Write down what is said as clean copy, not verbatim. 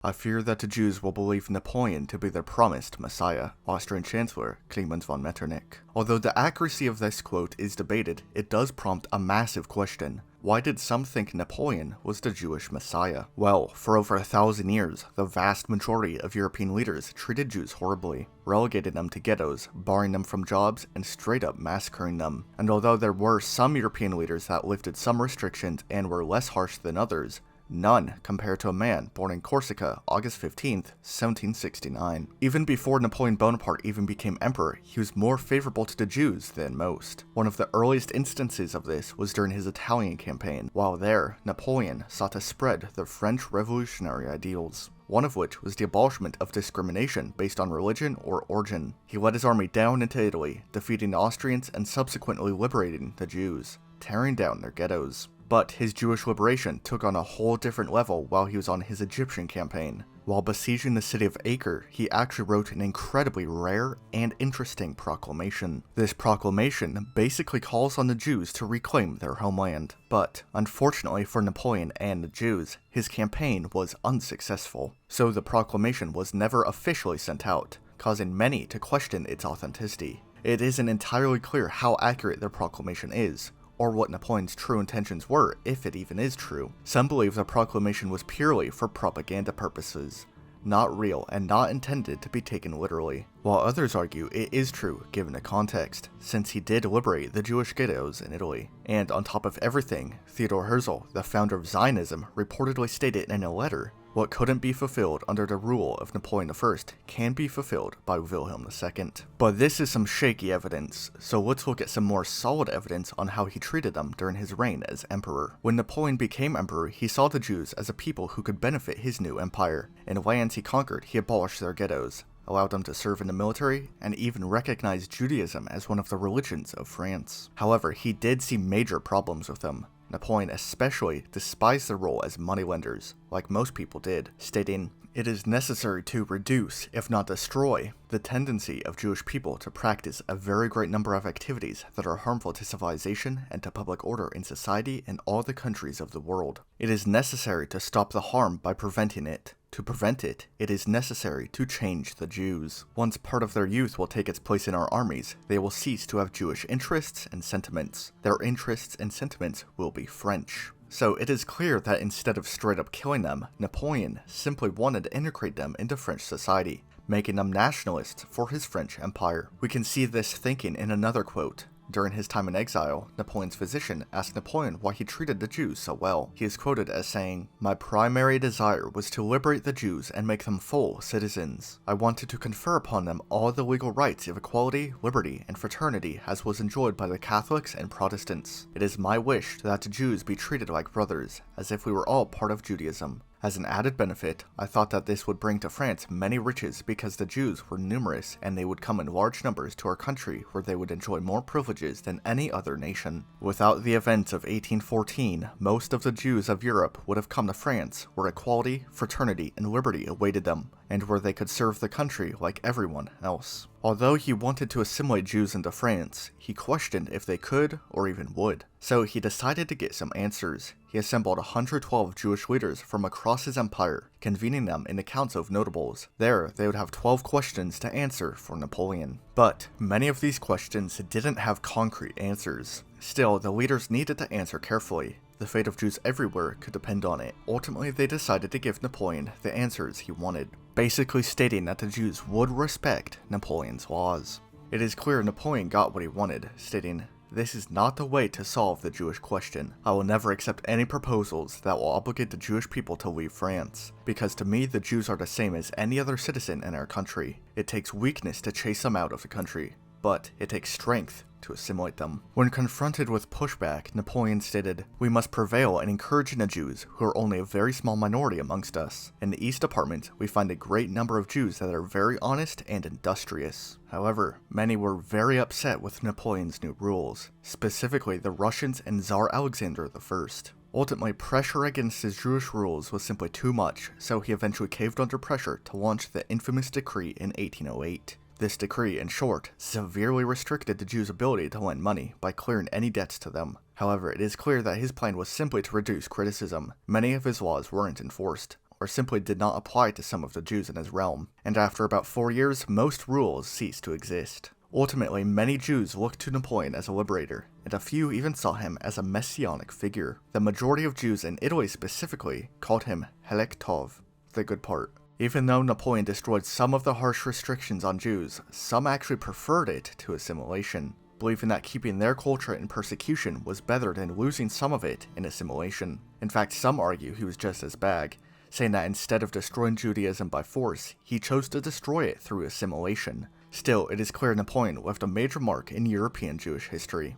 I fear that the Jews will believe Napoleon to be their promised messiah, Austrian Chancellor Clemens von Metternich. Although the accuracy of this quote is debated, it does prompt a massive question. Why did some think Napoleon was the Jewish messiah? Well, for over 1,000 years, the vast majority of European leaders treated Jews horribly, relegated them to ghettos, barring them from jobs, and straight up massacring them. And although there were some European leaders that lifted some restrictions and were less harsh than others, none compared to a man born in Corsica, August 15th, 1769. Even before Napoleon Bonaparte even became emperor, he was more favorable to the Jews than most. One of the earliest instances of this was during his Italian campaign. While there, Napoleon sought to spread the French revolutionary ideals, one of which was the abolishment of discrimination based on religion or origin. He led his army down into Italy, defeating the Austrians and subsequently liberating the Jews, tearing down their ghettos. But his Jewish liberation took on a whole different level while he was on his Egyptian campaign. While besieging the city of Acre, he actually wrote an incredibly rare and interesting proclamation. This proclamation basically calls on the Jews to reclaim their homeland. But, unfortunately for Napoleon and the Jews, his campaign was unsuccessful. So the proclamation was never officially sent out, causing many to question its authenticity. It isn't entirely clear how accurate the proclamation is, or what Napoleon's true intentions were, if it even is true. Some believe the proclamation was purely for propaganda purposes, not real and not intended to be taken literally, while others argue it is true given the context, since he did liberate the Jewish ghettos in Italy. And on top of everything, Theodor Herzl, the founder of Zionism, reportedly stated in a letter, "What couldn't be fulfilled under the rule of Napoleon I can be fulfilled by Wilhelm II. But this is some shaky evidence, so let's look at some more solid evidence on how he treated them during his reign as emperor. When Napoleon became emperor, he saw the Jews as a people who could benefit his new empire. In lands he conquered, he abolished their ghettos, allowed them to serve in the military, and even recognized Judaism as one of the religions of France. However, he did see major problems with them. Napoleon especially despised their role as moneylenders, like most people did, stating, "It is necessary to reduce, if not destroy, the tendency of Jewish people to practice a very great number of activities that are harmful to civilization and to public order in society in all the countries of the world. It is necessary to stop the harm by preventing it. To prevent it, it is necessary to change the Jews. Once part of their youth will take its place in our armies, they will cease to have Jewish interests and sentiments. Their interests and sentiments will be French." So it is clear that instead of straight up killing them, Napoleon simply wanted to integrate them into French society, making them nationalists for his French empire. We can see this thinking in another quote. During his time in exile, Napoleon's physician asked Napoleon why he treated the Jews so well. He is quoted as saying, "My primary desire was to liberate the Jews and make them full citizens. I wanted to confer upon them all the legal rights of equality, liberty, and fraternity as was enjoyed by the Catholics and Protestants. It is my wish that the Jews be treated like brothers, as if we were all part of Judaism. As an added benefit, I thought that this would bring to France many riches because the Jews were numerous and they would come in large numbers to our country where they would enjoy more privileges than any other nation. Without the events of 1814, most of the Jews of Europe would have come to France where equality, fraternity, and liberty awaited them, and where they could serve the country like everyone else." Although he wanted to assimilate Jews into France, he questioned if they could or even would. So he decided to get some answers. He assembled 112 Jewish leaders from across his empire, convening them in the Council of Notables. There, they would have 12 questions to answer for Napoleon. But many of these questions didn't have concrete answers. Still, the leaders needed to answer carefully. The fate of Jews everywhere could depend on it. Ultimately, they decided to give Napoleon the answers he wanted, basically stating that the Jews would respect Napoleon's laws. It is clear Napoleon got what he wanted, stating, "This is not the way to solve the Jewish question. I will never accept any proposals that will obligate the Jewish people to leave France, because to me the Jews are the same as any other citizen in our country. It takes weakness to chase them out of the country, but it takes strength to assimilate them." When confronted with pushback, Napoleon stated, "We must prevail in encouraging the Jews, who are only a very small minority amongst us. In the East Department, we find a great number of Jews that are very honest and industrious." However, many were very upset with Napoleon's new rules, specifically the Russians and Tsar Alexander I. Ultimately, pressure against his Jewish rules was simply too much, so he eventually caved under pressure to launch the infamous decree in 1808. This decree, in short, severely restricted the Jews' ability to lend money by clearing any debts to them. However, it is clear that his plan was simply to reduce criticism. Many of his laws weren't enforced. or simply did not apply to some of the Jews in his realm, and after about 4 years, most rules ceased to exist. Ultimately, many Jews looked to Napoleon as a liberator, and a few even saw him as a messianic figure. The majority of Jews in Italy specifically called him Helek Tov, the good part. Even though Napoleon destroyed some of the harsh restrictions on Jews, some actually preferred it to assimilation, believing that keeping their culture in persecution was better than losing some of it in assimilation. In fact, some argue he was just as bad, saying that instead of destroying Judaism by force, he chose to destroy it through assimilation. Still, it is clear Napoleon left a major mark in European Jewish history.